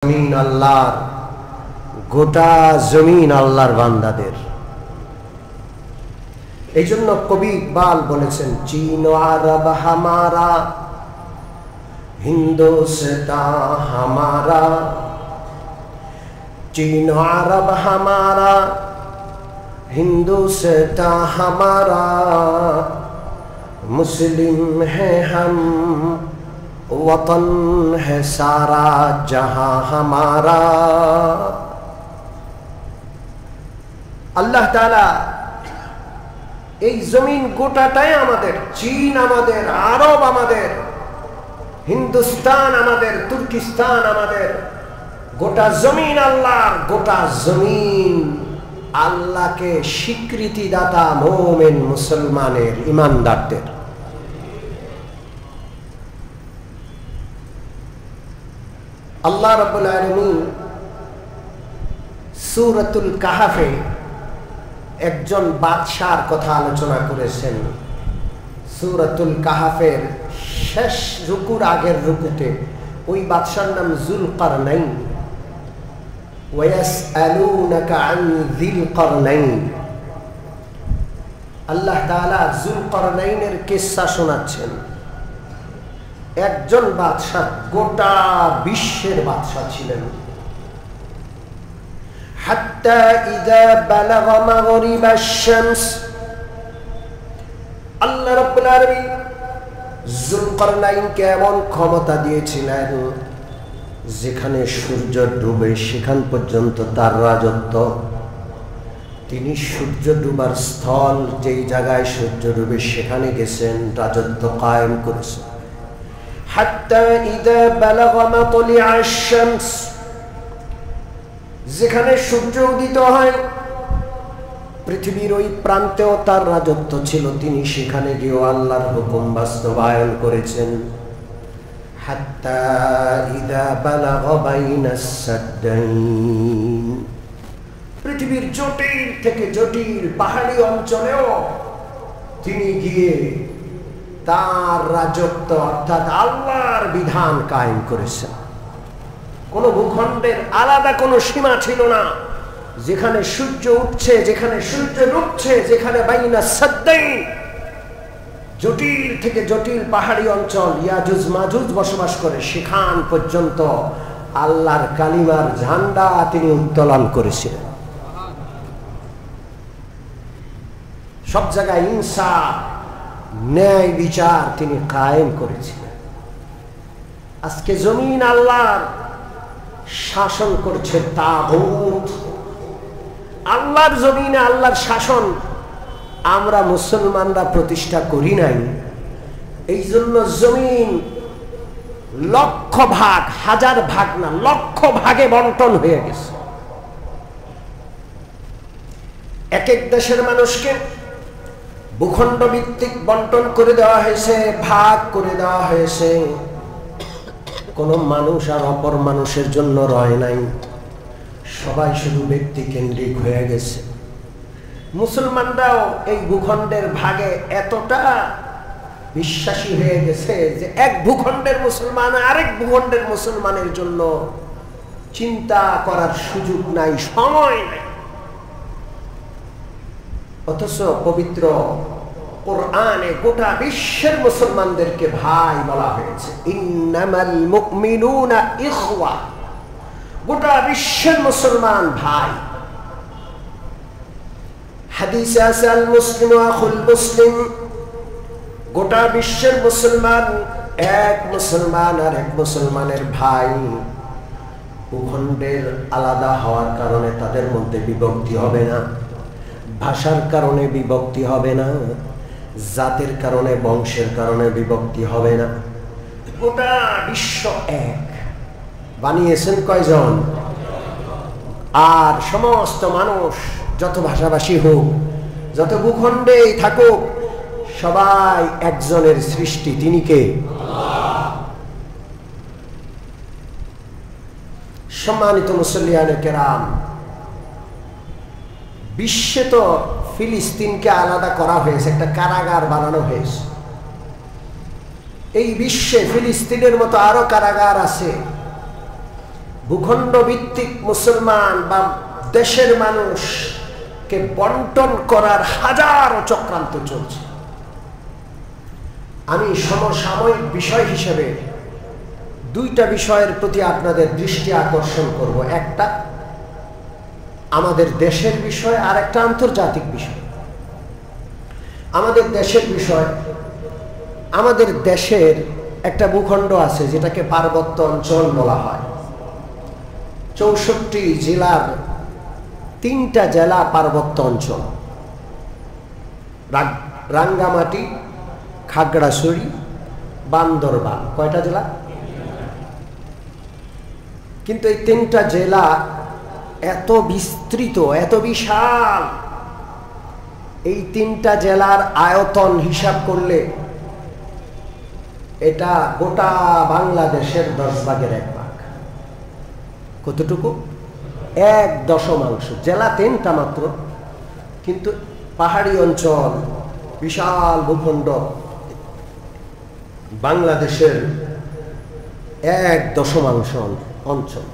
জমিন আল্লাহর, গোটা জমিন আল্লাহর বান্দাদের। এই জন্য কবি ইকবাল বলেছেন, চীন আরব হামারা, হিন্দুস্তান হামারা, চীন আরব হামারা, হিন্দুস্তান হামারা, মুসলিম है हम, वतन है सारा जहां हमारा। আল্লাহ তাআলা এই জমিন গোটাটাই আমাদের, চীন আমাদের, আরব আমাদের, হিন্দুস্তান আমাদের, তুর্কিস্তান আমাদের, গোটা জমিন আল্লাহর। গোটা জমিন আল্লাহকে স্বীকৃতি দাতা মুমিন মুসলমানের, ইমানদারদের। আল্লাহ রাব্বুল আলামিন সূরাতুল কাহাফে একজন বাদশার কথা আলোচনা করেছেন। সূরাতুল কাহাফের শেষ রুকুর আগের রুকুতে ওই বাদশার নাম যুলকারনাইন। ওয়ায়াসআলুনাকা আন যিলকারনাইন। আল্লাহ তাআলা যুলকারনাইনের কিসসা শোনাচ্ছেন। একজন বাদশা, গোটা বিশ্বের বাদশা ছিলেন। হাত্তা ইযা বালাগা মাগরিবাশ শামস, আল্লাহ রাব্বুল আলামিন যুলকারনাইনকে এমন ক্ষমতা দিয়েছিলেন, যেখানে সূর্য ডুবে সেখান পর্যন্ত তার রাজত্ব। তিনি সূর্য ডুবার স্থল, যেই জায়গায় সূর্য ডুবে সেখানে গেছেন, রাজত্ব কায়েম করেছেন। হাত্তা ইযা বালাগা মাতলিআশ শামস, যেখানে সূর্য উদিত হয় পৃথিবীর ওই প্রান্তেও তার রাজত্ব ছিল। তিনি সেখানে গিয়ে আল্লাহর হুকুম বাস্তবায়ন করেছেন। হাত্তা ইযা বালাগা বাইনাস সাদ্দাইন, পৃথিবীর জটিল থেকে জটিল পাহাড়ি অঞ্চলেও তিনি গিয়ে তার রাজত্ব অর্থাৎ আল্লাহর বিধান কায়েম করেছেন। কোন ভূখণ্ডের আলাদা কোনো সীমা ছিল না। যেখানে সূর্য উঠছে, যেখানে সূর্য ডুবছে, যেখানে বাইনা সাদ্দাইন, জটিল থেকে জটিল পাহাড়ি অঞ্চল, ইয়াজুজ মাজুজ বসবাস করে, সেখান পর্যন্ত আল্লাহর কালিমার ঝান্ডা তিনি উত্তোলন করেছিলেন। সব জায়গায় ইনসাফ, ন্যায় বিচার তিনি কায়েম করেছিলেন। আজকে জমিন আল্লাহর, শাসন করছে তাগুত। আল্লাহর জমিনে আল্লাহর শাসন আমরা মুসলমানরা প্রতিষ্ঠা করি নাই। এই জন্য জমিন লক্ষ ভাগ, হাজার ভাগ না, লক্ষ ভাগে বন্টন হয়ে গেছে। এক এক দেশের মানুষকে ভূখণ্ড ভিত্তিক বন্টন করে দেওয়া হয়েছে, ভাগ করে দেওয়া হয়েছে। কোন মানুষ আর অপর মানুষের জন্য রয় নাই, সবাই শুধু ব্যক্তি কেন্দ্রিক হয়ে গেছে। মুসলমানরাও এই ভূখণ্ডের ভাগে এতটা বিশ্বাসী হয়ে গেছে যে এক ভূখণ্ডের মুসলমান আরেক ভূখণ্ডের মুসলমানের জন্য চিন্তা করার সুযোগ নাই, সময় নাই। অথচ পবিত্র কোরআনে গোটা বিশ্বের মুসলমানদেরকে ভাই বলা হয়েছে। ইন্নামাল মুমিনুনা ইখওয়া, গোটা বিশ্বের মুসলমান ভাই। হাদিসে আছে আল মুসলিমু আখুল মুসলিম, গোটা বিশ্বের মুসলমান এক মুসলমান আর এক মুসলমানের ভাই। ভূখণ্ডের আলাদা হওয়ার কারণে তাদের মধ্যে বিভক্তি হবে না, ভাষার কারণে বিভক্তি হবে না, জাতের কারণে, বংশের কারণে বিভক্তি হবে না। গোটা বিশ্ব এক। বানিয়েছেন কয়জন? আর সমস্ত মানুষ যত ভাষাভাষী হোক, যত ভূখণ্ডেই থাকুক, সবাই একজনের সৃষ্টি। তিনি কে? সম্মানিত মুসল্লিয়ানে কেরাম, বিশ্বে তো ফিলিস্তিনকে আলাদা করা হয়েছে, একটা কারাগার বানানো হয়েছে। এই বিশ্বে ফিলিস্তিনের মতো আরো কারাগার আছে। ভূখণ্ড ভিত্তিক মুসলমান বা দেশের মানুষকে বন্টন করার হাজারো চক্রান্ত চলছে। আমি সমসাময়িক বিষয় হিসেবে দুইটা বিষয়ের প্রতি আপনাদের দৃষ্টি আকর্ষণ করব। একটা আমাদের দেশের বিষয়, আর একটা আন্তর্জাতিক বিষয়। আমাদের দেশের বিষয়, আমাদের দেশের একটা ভূখণ্ড আছে যেটাকে পার্বত্য অঞ্চল বলা হয়। 64 জেলার 3টা জেলা পার্বত্য অঞ্চল, রাঙ্গামাটি, খাগড়াছড়ি, বান্দরবান। কয়টা জেলা? কিন্তু এই 3টা জেলা এত বিস্তৃত, এত বিশাল, এই 3টা জেলার আয়তন হিসাব করলে এটা গোটা বাংলাদেশের 10 ভাগের 1 ভাগ। কতটুকু? 1/10। জেলা 3টা মাত্র, কিন্তু পাহাড়ি অঞ্চল, বিশাল ভূখণ্ড, বাংলাদেশের 1/10 অঞ্চল।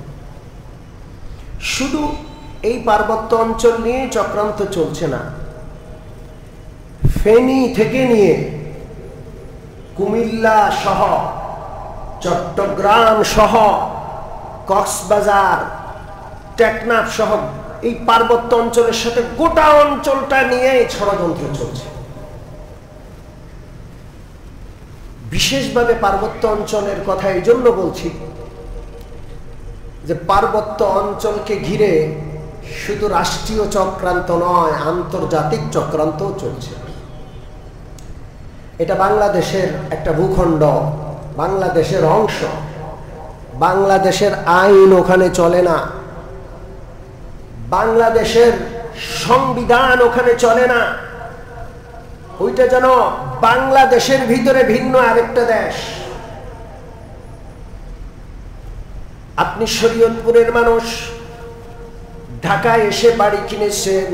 শুধু এই পার্বত্য অঞ্চল নিয়ে চক্রান্ত চলছে না। ফেনী থেকে নিয়ে কুমিল্লা সহ, চট্টগ্রাম সহ, কক্সবাজার, টেকনাফ সহ এই পার্বত্য অঞ্চলের সাথে গোটা অঞ্চলটা নিয়ে ষড়যন্ত্র চলছে। বিশেষভাবে পার্বত্য অঞ্চলের কথা এই জন্য বলছি যে পার্বত্য অঞ্চলকে ঘিরে শুধু রাষ্ট্রীয় চক্রান্ত নয়, আন্তর্জাতিক চক্রান্তও চলছে। এটা বাংলাদেশের একটা ভূখণ্ড, বাংলাদেশের অংশ। বাংলাদেশের আইন ওখানে চলে না, বাংলাদেশের সংবিধান ওখানে চলে না। ওইটা যেন বাংলাদেশের ভিতরে ভিন্ন আরেকটা দেশ। আপনি শরীয়তপুরের মানুষ, ঢাকায় এসে বাড়ি কিনেছেন,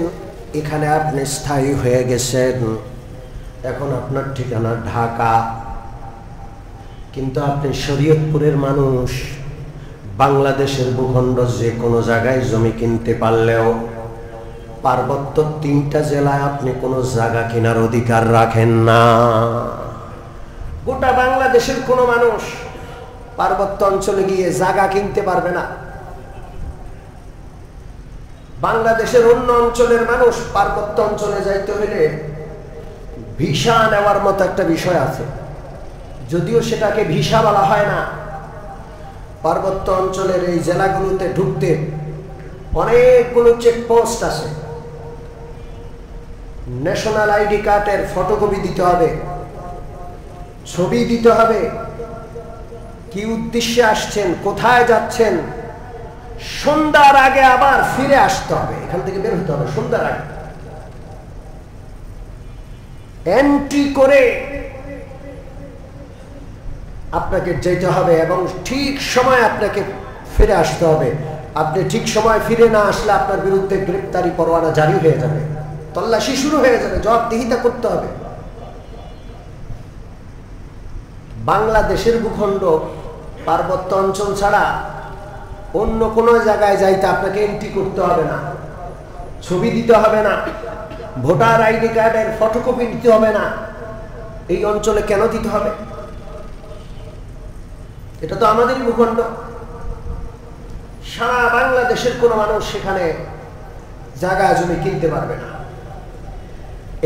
এখানে আপনি স্থায়ী হয়ে গেছেন, এখন আপনার ঠিকানা ঢাকা। কিন্তু আপনি শরীয়তপুরের মানুষ, বাংলাদেশের ভূখণ্ড যে কোনো জায়গায় জমি কিনতে পারলেও পার্বত্য 3টা জেলায় আপনি কোনো জায়গা কেনার অধিকার রাখেন না। গোটা বাংলাদেশের কোনো মানুষ পার্বত্য অঞ্চলে গিয়ে জায়গা কিনতে পারবে না। বাংলাদেশের অন্য অঞ্চলের মানুষ পার্বত্য অঞ্চলে যাইতে হলে ভিসা নেওয়ার মতো একটা বিষয় আছে, যদিও সেটাকে ভিসা বলা হয় না। পার্বত্য অঞ্চলের এই জেলাগুলোতে ঢুকতে অনেকগুলো চেকপোস্ট আছে। ন্যাশনাল আইডি কার্ডের ফটোকপি দিতে হবে, ছবি দিতে হবে, কি উদ্দেশ্যে আসছেন, কোথায় যাচ্ছেন, সন্ধ্যার আগে আবার ফিরে আসতে হবে, এখান থেকে বের হতে হবে সন্ধ্যার আগে, এন্ট্রি করে আপনাকে যেতে হবে এবং ঠিক সময় আপনাকে ফিরে আসতে হবে। আপনি ঠিক সময় ফিরে না আসলে আপনার বিরুদ্ধে গ্রেফতারি পরোয়ানা জারি হয়ে যাবে, তল্লাশি শুরু হয়ে যাবে, জবাবদিহিতা করতে হবে। বাংলাদেশের ভূখণ্ড পার্বত্য অঞ্চল ছাড়া অন্য কোনো জায়গায় যাইতে আপনাকে এন্ট্রি করতে হবে না, ছবি দিতে হবে না, ভোটার আইডি কার্ডের ফটোকপি দিতে হবে না। এই অঞ্চলে কেন দিতে হবে? এটা তো আমাদেরই ভূখণ্ড। সারা বাংলাদেশের কোনো মানুষ সেখানে জায়গা জমি কিনতে পারবে না।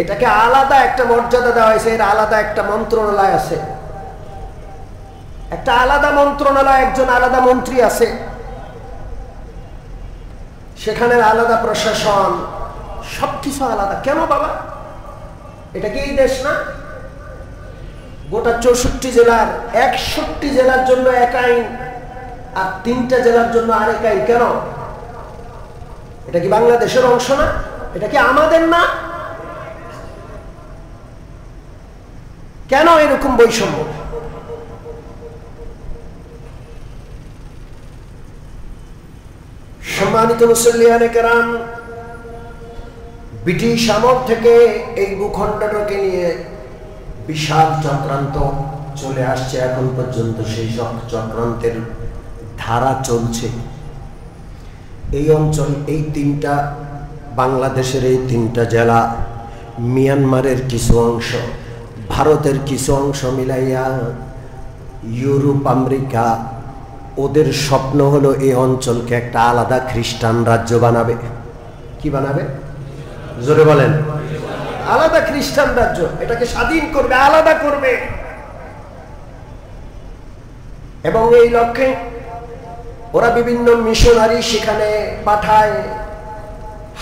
এটাকে আলাদা একটা মর্যাদা দেওয়া হয়েছে, এর আলাদা একটা মন্ত্রণালয় আছে, একটা আলাদা মন্ত্রণালয়, একজন আলাদা মন্ত্রী আছে, সেখানের আলাদা প্রশাসন, সবকিছু আলাদা। কেন বাবা? এটা কি এই দেশ না? গোটা 64 জেলার 61 জেলার জন্য এক আইন আর 3টা জেলার জন্য আরেক আইন। কেন? এটা কি বাংলাদেশের অংশ না? এটা কি আমাদের না? কেন এরকম বৈষম্য? সম্মানিত মুসল্লিয়ানে কেরাম, ব্রিটিশ আমল থেকে এই ভূখণ্ডটাকে নিয়ে বিশাল চক্রান্ত চলে আসছে, এখন পর্যন্ত সেই সব চক্রান্তের ধারা চলছে। এই অঞ্চল, এই তিনটা বাংলাদেশের এই তিনটা জেলা, মিয়ানমারের কিছু অংশ, ভারতের কিছু অংশ মিলাইয়া ইউরোপ, আমেরিকা, ওদের স্বপ্ন হলো এই অঞ্চলকে একটা আলাদা খ্রিস্টান রাজ্য বানাবে। কি বানাবে? জোরে বলেন। আলাদা খ্রিস্টান রাজ্য, এটাকে স্বাধীন করবে, আলাদা করবে। এবং এই লক্ষ্যে ওরা বিভিন্ন মিশনারি সেখানে পাঠায়।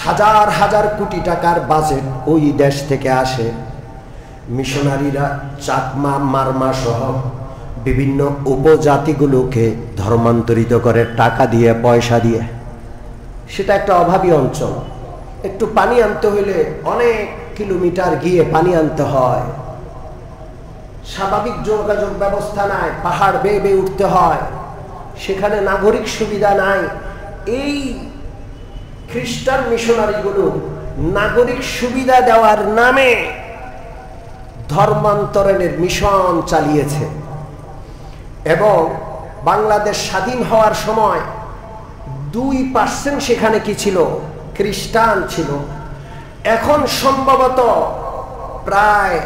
হাজার হাজার কোটি টাকার বাজেট ওই দেশ থেকে আসে। মিশনারিরা চাকমা, মারমা সহ বিভিন্ন উপজাতিগুলোকে ধর্মান্তরিত করে টাকা দিয়ে, পয়সা দিয়ে। সেটা একটা অভাবী অঞ্চল, একটু পানি আনতে হইলে অনেক কিলোমিটার গিয়ে পানি আনতে হয়। স্বাভাবিক যোগাযোগ ব্যবস্থা নাই, পাহাড় বেয়ে বেয়ে উঠতে হয়, সেখানে নাগরিক সুবিধা নাই। এই খ্রিস্টান মিশনারিগুলো নাগরিক সুবিধা দেওয়ার নামে ধর্মান্তরণের মিশন চালিয়েছে। এবং বাংলাদেশ স্বাধীন হওয়ার সময় 2% সেখানে কি ছিল? খ্রিস্টান ছিল। এখন সম্ভবত প্রায়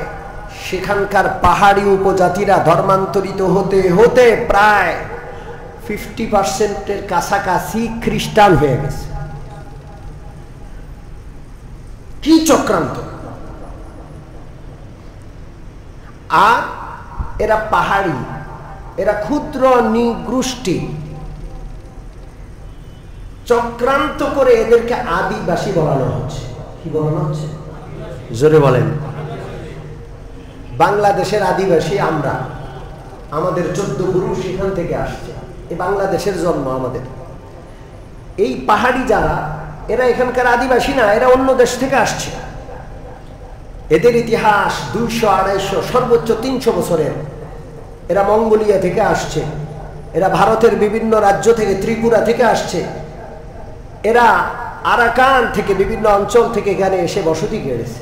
সেখানকার পাহাড়ি উপজাতিরা ধর্মান্তরিত হতে হতে প্রায় 50%-এর কাছাকাছি খ্রিস্টান হয়ে গেছে। কি চক্রান্ত! আর এরা পাহাড়ি, এরা ক্ষুদ্র নিগোষ্ঠী, চক্রান্ত করে এদেরকে আদিবাসী বলানো হচ্ছে। কি বলানো হচ্ছে? জোরে বলেন। বাংলাদেশের আদিবাসী আমরা, আমাদের 14 পুরুষ এখান থেকে আসছে, এই বাংলাদেশের জন্ম আমাদের। এই পাহাড়ি যারা, এরা এখানকার আদিবাসী না, এরা অন্য দেশ থেকে আসছে। এদের ইতিহাস 200-250, সর্বোচ্চ 300 বছরের। এরা মঙ্গোলিয়া থেকে আসছে, এরা ভারতের বিভিন্ন রাজ্য থেকে, ত্রিপুরা থেকে আসছে, এরা আরাকান থেকে, বিভিন্ন অঞ্চল থেকে এখানে এসে বসতি গেড়েছে।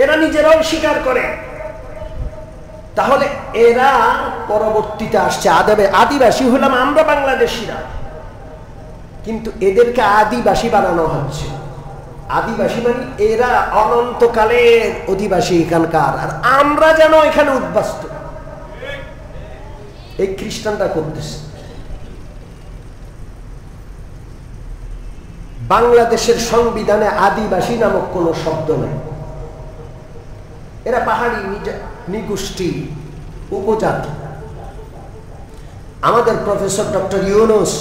এরা নিজেরাও স্বীকার করে। তাহলে এরা পরবর্তীতে আসছে। আদিবাসী হলাম আমরা বাংলাদেশিরা, কিন্তু এদেরকে আদিবাসী বানানো হচ্ছে। আদিবাসী মানে এরা অনন্তকালের অধিবাসী এখানকার, আর আমরা যেন এখানে উদ্বাস্তু। এই খ্রিস্টানরা করতেছে। বাংলাদেশের সংবিধানে আদিবাসী নামক কোনো শব্দ নেই। এরা পাহাড়ি নিগোষ্ঠী, উপজাতি। আমাদের প্রফেসর ডক্টর ইউনুস,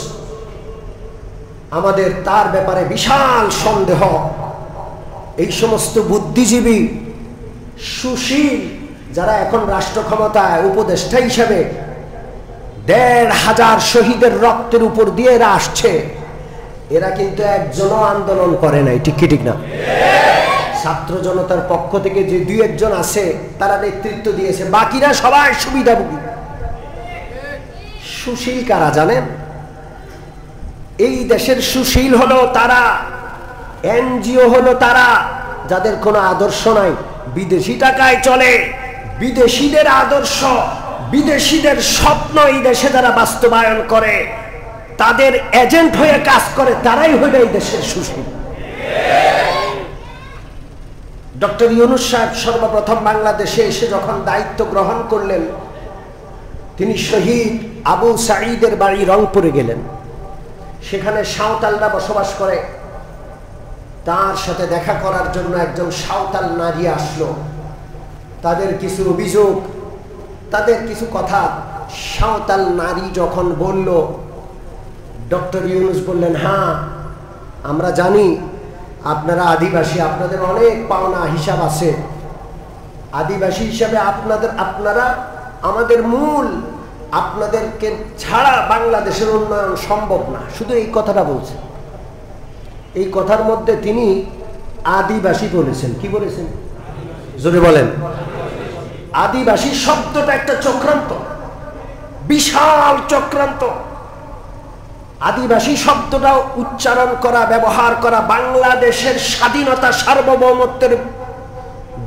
আমাদের তার ব্যাপারে বিশাল সন্দেহ। এই সমস্ত বুদ্ধিজীবী, সুশীল যারা এখন রাষ্ট্র ক্ষমতায় উপদেষ্টা হিসেবে, 1,500 শহীদের রক্তের উপর দিয়ে এরা আসছে। এরা কিন্তু একজনও আন্দোলন করে নাই, ঠিক কি ঠিক না? ছাত্র জনতার পক্ষ থেকে যে 2-1 জন আছে তারা নেতৃত্ব দিয়েছে, বাকিরা সবাই সুবিধাভোগী। সুশীল কারা জানেন? এই দেশের সুশীল হলো তারা, এনজিও হলো তারা যাদের কোনো আদর্শ নাই, বিদেশি টাকায় চলে, বিদেশিদের আদর্শ, বিদেশিদের স্বপ্ন এই দেশে যারা বাস্তবায়ন করে, তাদের এজেন্ট হয়ে কাজ করে, তারাই হইল এই দেশের সুশীল। ডক্টর ইউনুস সাহেব সর্বপ্রথম বাংলাদেশে এসে যখন দায়িত্ব গ্রহণ করলেন, তিনি শহীদ আবু সাঈদের বাড়ি রংপুরে গেলেন। সেখানে সাঁওতালরা বসবাস করে। তার সাথে দেখা করার জন্য একজন সাঁওতাল নারী আসলো। তাদের কিছু অভিযোগ, তাদের কিছু কথা সাঁওতাল নারী যখন বলল, ডক্টর ইউনুস বললেন, হ্যাঁ আমরা জানি আপনারা আদিবাসী, আপনাদের অনেক পাওনা হিসাব আছে। আদিবাসী হিসাবে আপনারা আমাদের মূল, আপনাদেরকে ছাড়া বাংলাদেশের উন্নয়ন সম্ভব না। শুধু এই কথাটা বলছেন। এই কথার মধ্যে তিনি আদিবাসী বলেছেন। কি বলেছেন? জোরে বলেন। আদিবাসী শব্দটা একটা চক্রান্ত, বিশাল চক্রান্ত। আদিবাসী শব্দটা উচ্চারণ করা, ব্যবহার করা বাংলাদেশের স্বাধীনতা সার্বভৌমত্বের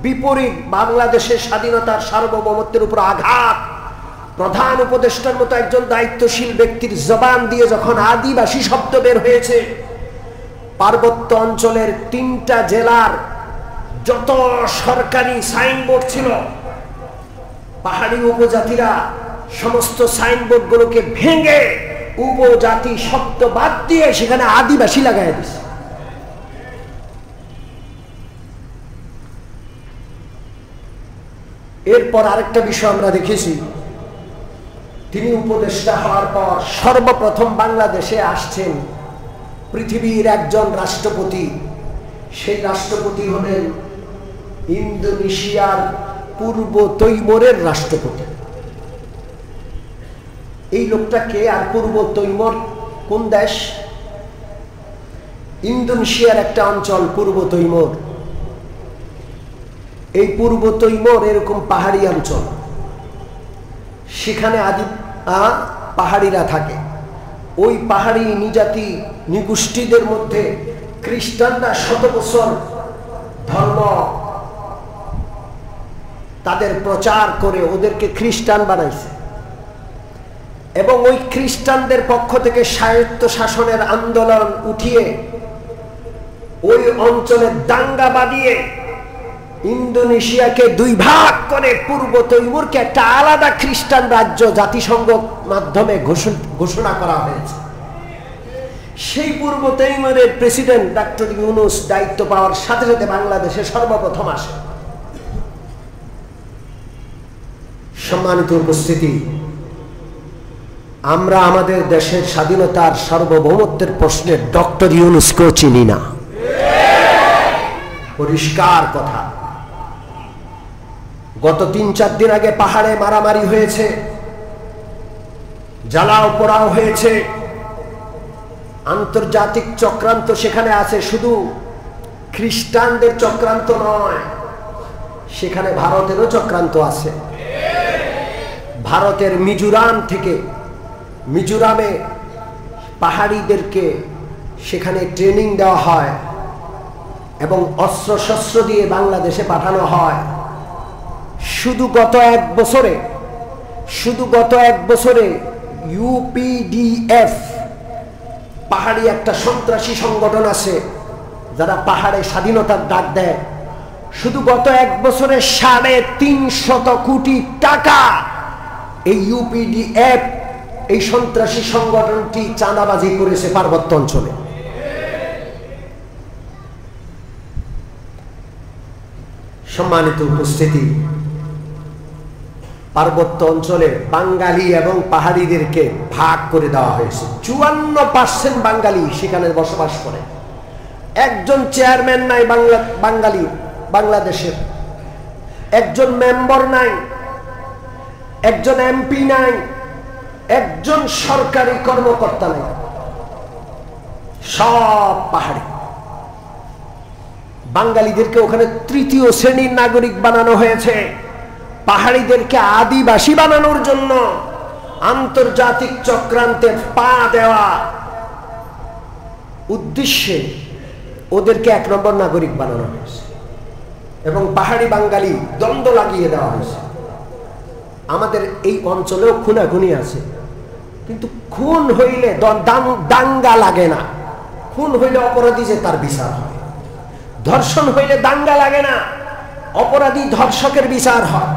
বিপরীত, বাংলাদেশের স্বাধীনতার সার্বভৌমত্বের উপর আঘাত। প্রধান উপদেষ্টার মতো একজন দায়িত্বশীল ব্যক্তির জবান দিয়ে যখন আদিবাসী শব্দ বের হয়েছে, পার্বত্য অঞ্চলের 3টা জেলার যত সরকারি সাইনবোর্ড ছিল, পাহাড়ি উপজাতিরা সমস্ত সাইনবোর্ডগুলোকে ভেঙে উপজাতি শব্দ বাদ দিয়ে সেখানে আদিবাসী লাগাই দিছে। এরপর আরেকটা বিষয় আমরা দেখেছি, তিনি উপদেষ্টা হওয়ার পর সর্বপ্রথম বাংলাদেশে আসছেন পৃথিবীর একজন রাষ্ট্রপতি। সেই রাষ্ট্রপতি হলেন ইন্দোনেশিয়ার পূর্ব তৈমুরের রাষ্ট্রপতি। এই লোকটা কে আর পূর্ব তৈমুর কোন দেশ? ইন্দোনেশিয়ার একটা অঞ্চল পূর্ব তৈমুর। এই পূর্ব তৈমুর এরকম পাহাড়ি অঞ্চল, সেখানে পাহাড়িরা থাকে। ওই পাহাড়ি নিজাতি নিগোষ্ঠীদের মধ্যে খ্রিস্টানরা 100 বছর ধর্ম তাদের প্রচার করে ওদেরকে খ্রিস্টান বানাইছে, এবং ওই খ্রিস্টানদের পক্ষ থেকে স্বায়ত্ত শাসনের আন্দোলন উঠিয়ে ওই অঞ্চলে দাঙ্গা বাঁধিয়ে ইন্দোনেশিয়াকে 2 ভাগ করে পূর্ব তৈমুরকে একটা আলাদা খ্রিস্টান রাজ্য জাতিসংঘ মাধ্যমে ঘোষণা করা হয়েছে। সেই পূর্ব তৈমুরের প্রেসিডেন্ট ডক্টর ইউনূস দায়িত্ব পাওয়ার সাথে সাথে বাংলাদেশে সর্বপ্রথম আসে। সম্মানিত উপস্থিতি, আমরা আমাদের দেশের স্বাধীনতার সার্বভৌমত্বের প্রশ্নে ডক্টর ইউনূসকেও চিনি না। পরিষ্কার কথা। গত 3-4 দিন আগে পাহাড়ে মারামারি হয়েছে, জ্বালাও পোড়াও হয়েছে, আন্তর্জাতিক চক্রান্ত সেখানে আছে। শুধু খ্রিস্টানদের চক্রান্ত নয়, সেখানে ভারতেরও চক্রান্ত আছে। ভারতের মিজোরাম থেকে, মিজোরামে পাহাড়িদেরকে সেখানে ট্রেনিং দেওয়া হয় এবং অস্ত্রশস্ত্র দিয়ে বাংলাদেশে পাঠানো হয়। শুধু গত এক বছরে ইউপিডিএফ পাহাড়ি একটা সন্ত্রাসী সংগঠন আছে যারা পাহাড়ে স্বাধীনতার ডাক দেয়। শুধু গত 1 বছরে 350 কোটি টাকা এই ইউপিডিএফ, এই সন্ত্রাসী সংগঠনটি চাঁদাবাজি করেছে পার্বত্য অঞ্চলে। সম্মানিত উপস্থিতি, পার্বত্য অঞ্চলে বাঙালি এবং পাহাড়িদেরকে ভাগ করে দেওয়া হয়েছে। 54% বাঙালি সেখানে বসবাস করে। একজন চেয়ারম্যান নাই বাঙালি বাংলাদেশের, একজন মেম্বার নাই, একজন এমপি নাই, একজন সরকারি কর্মকর্তা নাই, সব পাহাড়ি। বাঙালিদেরকে ওখানে 3য় শ্রেণীর নাগরিক বানানো হয়েছে। পাহাড়িদেরকে আদিবাসী বানানোর জন্য আন্তর্জাতিক চক্রান্তে পা দেওয়া উদ্দেশ্যে ওদেরকে 1 নম্বর নাগরিক বানানো হয়েছে এবং পাহাড়ি বাঙালি দ্বন্দ্ব লাগিয়ে দেওয়া হয়েছে। আমাদের এই অঞ্চলেও খুনাখুনি আছে, কিন্তু খুন হইলে দাঙ্গা লাগে না। খুন হইলে অপরাধী যে তার বিচার হয়। ধর্ষণ হইলে দাঙ্গা লাগে না, অপরাধী ধর্ষকের বিচার হয়।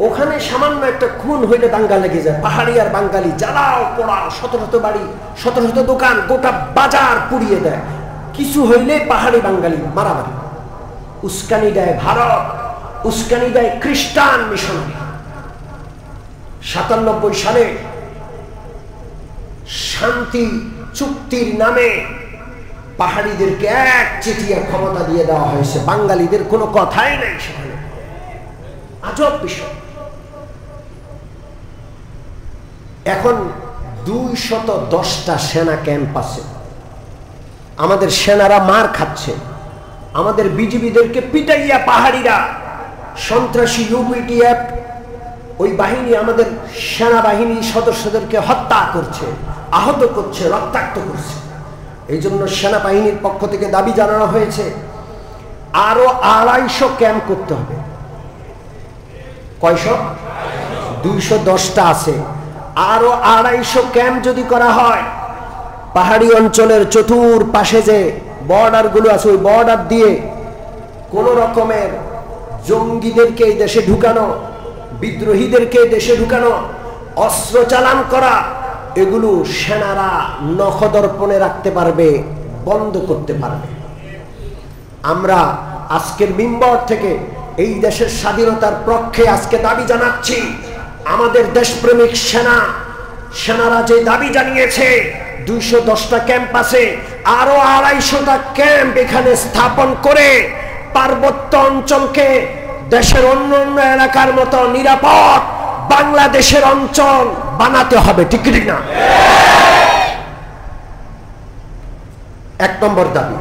ওখানে সামান্য একটা খুন হইলে দাঙ্গা লেগে যায়। পাহাড়ি আর বাঙালি জ্বালাও পোড়াও, 100 বাড়ি, 100 দোকান, গোটা বাজার পুড়িয়ে দেয়। কিছু হইলে পাহাড়ি বাঙালি মারামারি। উস্কানি দেয় ভারত, উস্কানি দেয় খ্রিস্টান মিশনারি। 97 সালে শান্তি চুক্তির নামে পাহাড়িদেরকে একচেটিয়া ক্ষমতা দিয়ে দেওয়া হয়েছে। বাঙালিদের কোনো কথাই নাই সেখানে। আজব বিষয়। এখন 210টা সেনা ক্যাম্প আছে। আমাদের সেনারা মার খাচ্ছে, আমাদের বিজিবিদেরকে পিটাইয়া পাহাড়িরা সন্ত্রাসী ইউপিডিএফ ওই বাহিনী আমাদের সেনাবাহিনী সদস্যদেরকে হত্যা করছে, আহত করছে, রক্তাক্ত করছে। এই জন্য সেনাবাহিনীর পক্ষ থেকে দাবি জানানো হয়েছে আরো 250 ক্যাম্প করতে হবে। কয়শো? 210টা আছে। আরো 250 ক্যাম্প যদি করা হয়, পাহাড়ি অঞ্চলের চতুর্পাশে যে বর্ডারগুলো আছে ওই বর্ডার দিয়ে কোন রকমের জঙ্গিদেরকে এই দেশে ঢুকানো, বিদ্রোহীদেরকে দেশে ঢুকানো, অস্ত্র চালান করা, এগুলো সেনারা নখদর্পণে রাখতে পারবে, বন্ধ করতে পারবে। আমরা আজকের মিম্বর থেকে এই দেশের স্বাধীনতার পক্ষে আজকে দাবি জানাচ্ছি। আমাদের দেশপ্রেমিক সেনারা যে দাবি জানিয়েছে 210টা ক্যাম্প আছে, আরো 250টা ক্যাম্প এখানে স্থাপন করে পার্বত্য অঞ্চলকে দেশের অন্য অন্য এলাকার মতো নিরাপদ বাংলাদেশের অঞ্চল বানাতে হবে, ঠিক না? 1 নম্বর দাবি।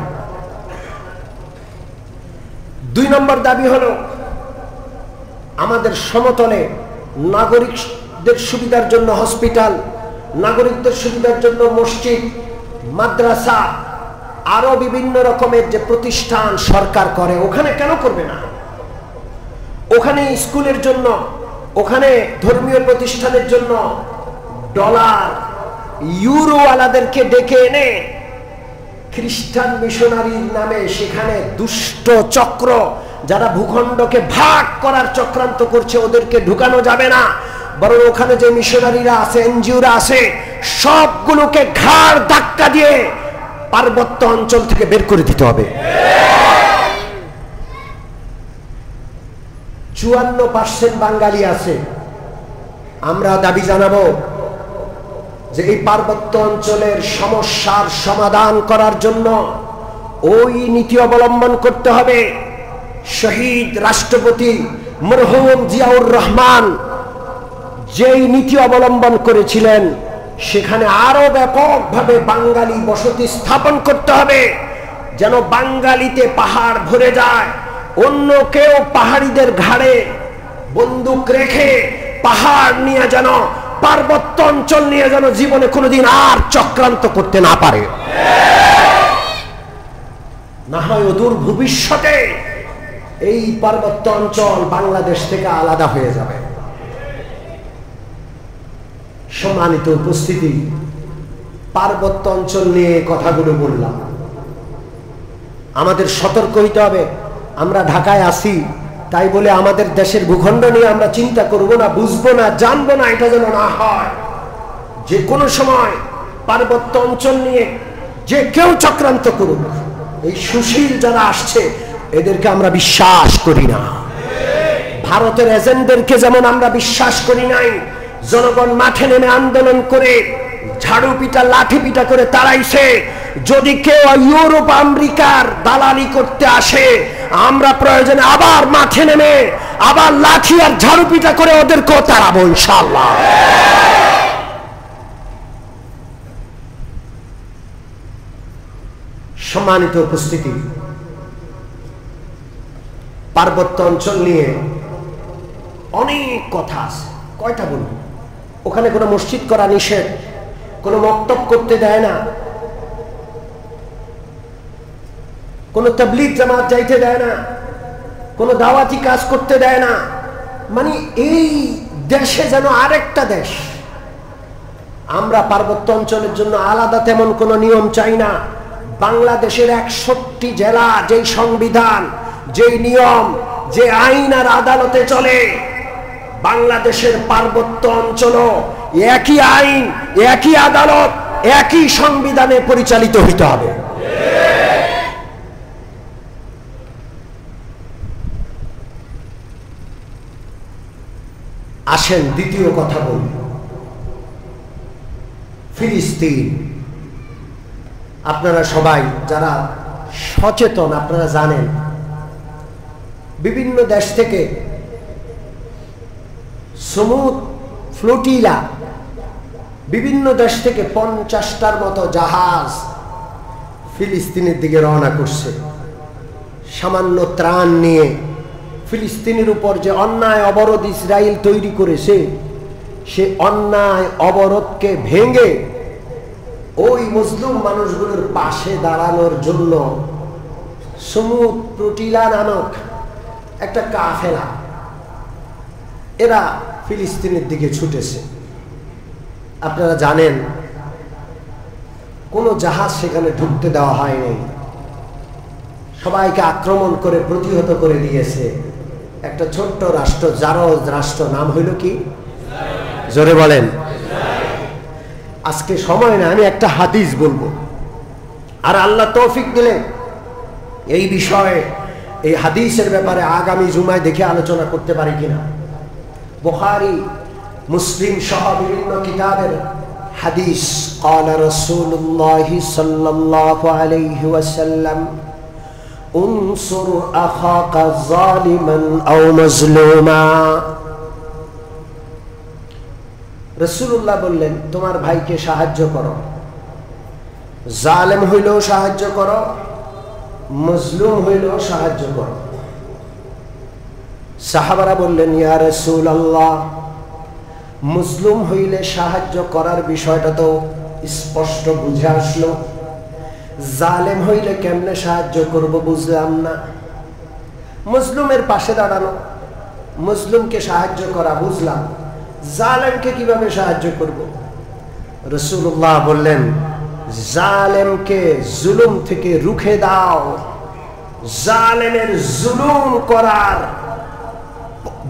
2 নম্বর দাবি হলো আমাদের সমতলে নাগরিকদের সুবিধার জন্য হসপিটাল, নাগরিকদের সুবিধার জন্য মসজিদ, মাদ্রাসা, আরো বিভিন্ন রকমের যে প্রতিষ্ঠান সরকার করে, ওখানে কেন করবে না? ওখানে স্কুলের জন্য, ওখানে ধর্মীয় প্রতিষ্ঠানের জন্য ডলার ইউরো আলাদেরকে ডেকে এনে খ্রিস্টান মিশনারির নামে সেখানে দুষ্ট চক্র যারা ভূখণ্ডকে ভাগ করার চক্রান্ত করছে ওদেরকে ঢুকানো যাবে না, বরং ওখানে যে মিশনারিরা আছে, এনজিওরা আছে, সবগুলোকে ঘাড় ধাক্কা দিয়ে পার্বত্য অঞ্চল থেকে বের করে দিতে হবে। 54% বাঙালি আছে। আমরা দাবি জানাবো যে এই পার্বত্য অঞ্চলের সমস্যার সমাধান করার জন্য ওই নীতি অবলম্বন করতে হবে শহীদ রাষ্ট্রপতি মরহুম জিয়াউর রহমান যেই নীতি অবলম্বন করেছিলেন। সেখানে আরো ব্যাপকভাবে বাঙালি বসতি স্থাপন করতে হবে, যেন বাঙালিতে পাহাড় ভরে যায়। অন্য কেউ পাহাড়িদের ঘাড়ে বন্দুক রেখে পাহাড় নিয়ে যেন, পার্বত্য অঞ্চল নিয়ে যেন জীবনে কোনোদিন আর চক্রান্ত করতে না পারে। না হয় অদূর ভবিষ্যতে এই পার্বত্য অঞ্চল বাংলাদেশ থেকে আলাদা হয়ে যাবে। সম্মানিত উপস্থিতি, পার্বত্য অঞ্চল নিয়ে কথাগুলো বললাম। আমাদের সতর্ক হইতে হবে। আমরা ঢাকায় আছি তাই বলে আমাদের দেশের ভূখণ্ড নিয়ে আমরা চিন্তা করব না, বুঝবো না, জানবো না, এটা যেন না হয়। যে কোনো সময় পার্বত্য অঞ্চল নিয়ে যে কেউ চক্রান্ত করুক, এই সুশীল যারা আসছে এদেরকে আমরা বিশ্বাস করি না। ভারতের এজেন্টদেরকে যেমন আমরা বিশ্বাস করি নাই, জনগণ মাঠে নেমে আন্দোলন করে ঝাড়ু পিটা লাঠি পিটা করে তাড়াইছে। যদি কেউ ইউরোপ আমেরিকার দালালি করতে আসে, আমরা প্রয়োজনে আবার মাঠে নেমে আবার লাঠি আর ঝাড়ু পিটা করে ওদেরকেও তাড়াবো ইনশাআল্লাহ। সম্মানিত উপস্থিতি, পার্বত্য অঞ্চল নিয়ে অনেক কথা আছে, কয়টা বলবো? ওখানে কোনো মসজিদ করা নিষেধ, কোনো মক্তব করতে দেয় না, কোনো তাবলীগ জামাত যাইতে দেয় না, কোনো দাওয়াতি কাজ করতে দেয় না। মানে এই দেশে যেন আরেকটা দেশ। আমরা পার্বত্য অঞ্চলের জন্য আলাদা তেমন কোনো নিয়ম চাই না। বাংলাদেশের 61 জেলা, যেই সংবিধান, যেই নিয়ম, যে আইন আর আদালতে চলে, বাংলাদেশের পার্বত্য অঞ্চলও একই আইন, একই আদালত, একই সংবিধানে পরিচালিত হইতে হবে। আসেন দ্বিতীয় কথা বলি, ফিলিস্তিন। আপনারা সবাই যারা সচেতন আপনারা জানেন, বিভিন্ন দেশ থেকে সমুদ্র ফ্লোটিলা, বিভিন্ন দেশ থেকে 50টার মতো জাহাজ ফিলিস্তিনের দিকে রওনা করছে সামান্য ত্রাণ নিয়ে। ফিলিস্তিনের উপর যে অন্যায় অবরোধ ইসরায়েল তৈরি করেছে, সে অন্যায় অবরোধকে ভেঙে ওই মুসলিম মানুষগুলোর পাশে দাঁড়ানোর জন্য সমুদ্র ফ্লোটিলা নামক একটা কাফেলা এরা ফিলিস্তিনের দিকে ছুটেছে। আপনারা জানেন কোনো জাহাজ সেখানে ঢুকতে দেওয়া হয়নি, সবাইকে আক্রমণ করে প্রতিহত করে দিয়েছে। একটা ছোট্ট রাষ্ট্র, জারজ রাষ্ট্র, নাম হইল কি? জোরে বলেন। আজকে সময় না, আমি একটা হাদিস বলবো, আর আল্লাহ তৌফিক দিলে এই বিষয়ে, এই হাদিসের ব্যাপারে আগামী জুমায় দেখে আলোচনা করতে পারি কিনা। বুখারী, মুসলিম সহ বিভিন্ন কিতাবের হাদিস। قال رسول الله صلى الله عليه وسلم انصر اخاك ظالما او مظلوما। রাসূলুল্লাহ বললেন, তোমার ভাইকে সাহায্য করো, জালেম হইলেও সাহায্য করো, মজলুম হইলেও সাহায্য করো। সাহাবারা বললেন, ইয়া রাসূলুল্লাহ, মুসলিম হইলে সাহায্য করার বিষয়টা তো স্পষ্ট বুঝে আসলো, জালেম হইলে কেমনে সাহায্য করব বুঝলাম না। মুসলিমের পাশে দাঁড়ানো, মুসলিমকে সাহায্য করা বুঝলাম, জালেমকে কিভাবে সাহায্য করব? রাসূলুল্লাহ বললেন, জালেমকে জুলুম থেকে রুখে দাও, জালেমের জুলুম করার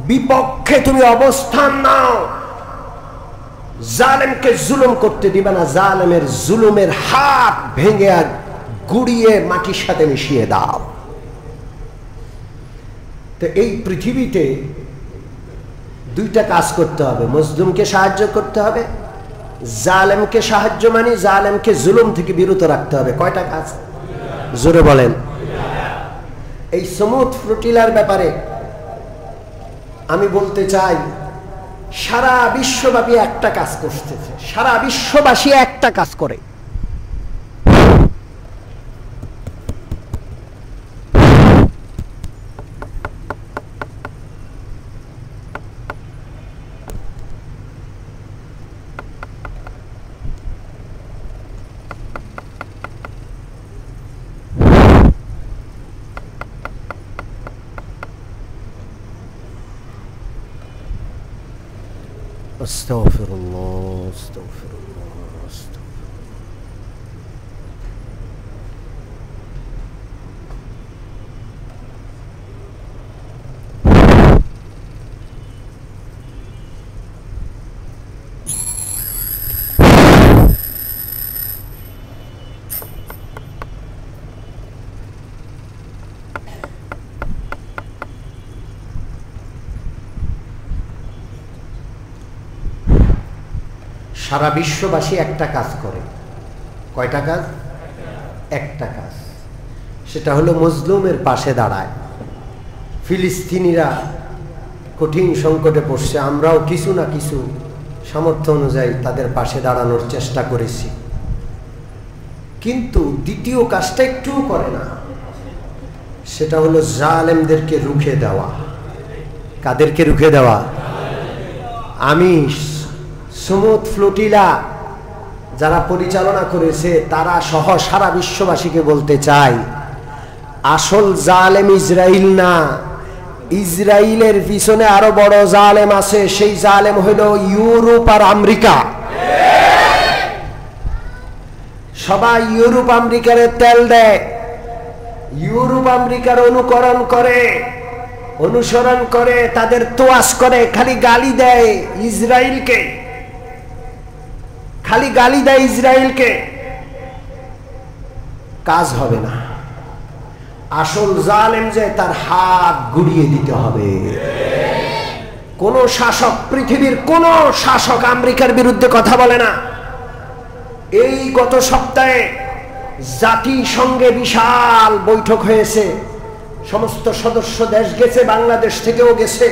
বিপক্ষে তুমি অবস্থান নাও, জালেমকে জুলুম করতে দিবে না, জালেমের জুলুমের হাত ভেঙে আর গুড়িয়ে মাটির সাথে মিশিয়ে দাও। তো এই পৃথিবীতে দুইটা কাজ করতে হবে, মজলুমকে সাহায্য করতে হবে, জালেমকে সাহায্য মানে জালেমকে জুলুম থেকে বিরত রাখতে হবে। কয়টা কাজ? জোরে বলেন। এই সমুদ ফ্লোটিলার ব্যাপারে আমি বলতে চাই, সারা বিশ্বব্যাপী একটা কাজ করতেছে, সারা বিশ্ববাসী একটা কাজ করে। আস্তাগফিরুল্লাহ, আস্তাগফিরুল্লাহ, সারা বিশ্ববাসী একটা কাজ করে। কয়টা কাজ? একটা কাজ, সেটা হলো মজলুমের পাশে দাঁড়ায়। ফিলিস্তিনিরা কঠিন সংকটে পড়ছে, আমরাও কিছু না কিছু সামর্থ্য অনুযায়ী তাদের পাশে দাঁড়ানোর চেষ্টা করেছি, কিন্তু দ্বিতীয় কাজটা একটুও করে না, সেটা হলো জালেমদেরকে রুখে দেওয়া। কাদেরকে রুখে দেওয়া? আমি সমুদ ফ্লোটিলা যারা পরিচালনা করেছে তারা সহ সারা বিশ্ববাসীকে বলতে চাই, আসল জালেম ইসরায়েল না, ইসরায়েলের পিছনে আরো বড় জালেম আছে। সেই জালেম হইল ইউরোপ আর আমেরিকা। সবাই ইউরোপ আমেরিকার তেল দেয়, ইউরোপ আমেরিকার অনুকরণ করে, অনুসরণ করে, তাদের তোয়াজ করে, খালি গালি দেয় ইসরায়েলকে, খালি গালি দেয় ইসরায়েলকে। কাজ হবে না। আসল জালেম যে তার হাত গুড়িয়ে দিতে হবে। কোন শাসক, পৃথিবীর কোন শাসক আমেরিকার বিরুদ্ধে কথা বলে না। এই গত সপ্তাহে জাতিসংঘে বিশাল বৈঠক হয়েছে, সমস্ত সদস্য দেশ গেছে, বাংলাদেশ থেকেও গেছে।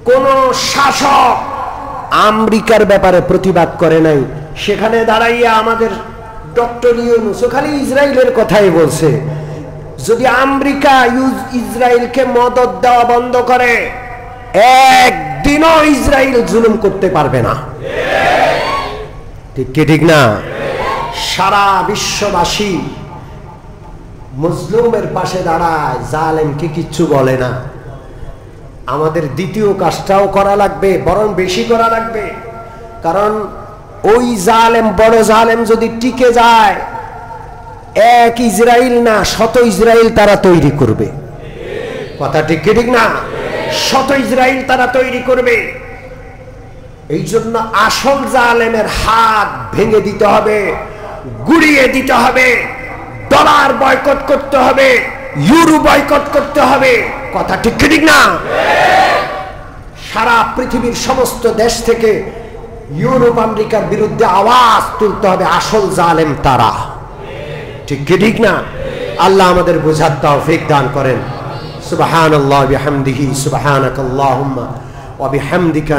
কোন শাসক আমেরিকার ব্যাপারে প্রতিবাদ করে নাই। সেখানে দাঁড়াইয়া আমাদের ডক্টর ইউনূস খালি ইসরায়েলের কথাই বলছে। যদি আমেরিকা ইসরায়েলকে মদদ দেওয়া বন্ধ করে, একদিনও ইসরায়েল জুলুম করতে পারবে না। ঠিক কি ঠিক না? সারা বিশ্ববাসী মুসলিমের পাশে দাঁড়ায়, জালেমকে কিচ্ছু বলে না। আমাদের দ্বিতীয় কাজটাও করা লাগবে, বরং বেশি করা লাগবে। কারণ ওই জালেম, বড় জালেম যদি টিকে যায়, এক ইসরায়েল না, শত ইসরায়েল তারা তৈরি করবে। কথা ঠিক কি ঠিক না? শত ইসরায়েল তারা তৈরি করবে। এই জন্য আসল জালেমের হাত ভেঙে দিতে হবে, গুড়িয়ে দিতে হবে, ডলার বয়কট করতে হবে, ইউরো বয়কট করতে হবে। কথা ঠিক কি ঠিক না? সারা পৃথিবীর সমস্ত দেশ থেকে ইউরোপ আমেরিকার বিরুদ্ধে আওয়াজ তুলতে হবে, আসল জালেম তারা। ঠিক কি ঠিক না? আল্লাহ আমাদের বুঝার তৌফিক দান করেন। সুবহানাল্লাহি ওয়া বিহামদিহি, সুবহানাকাল্লাহুম্মা ওয়া বিহামদিকা।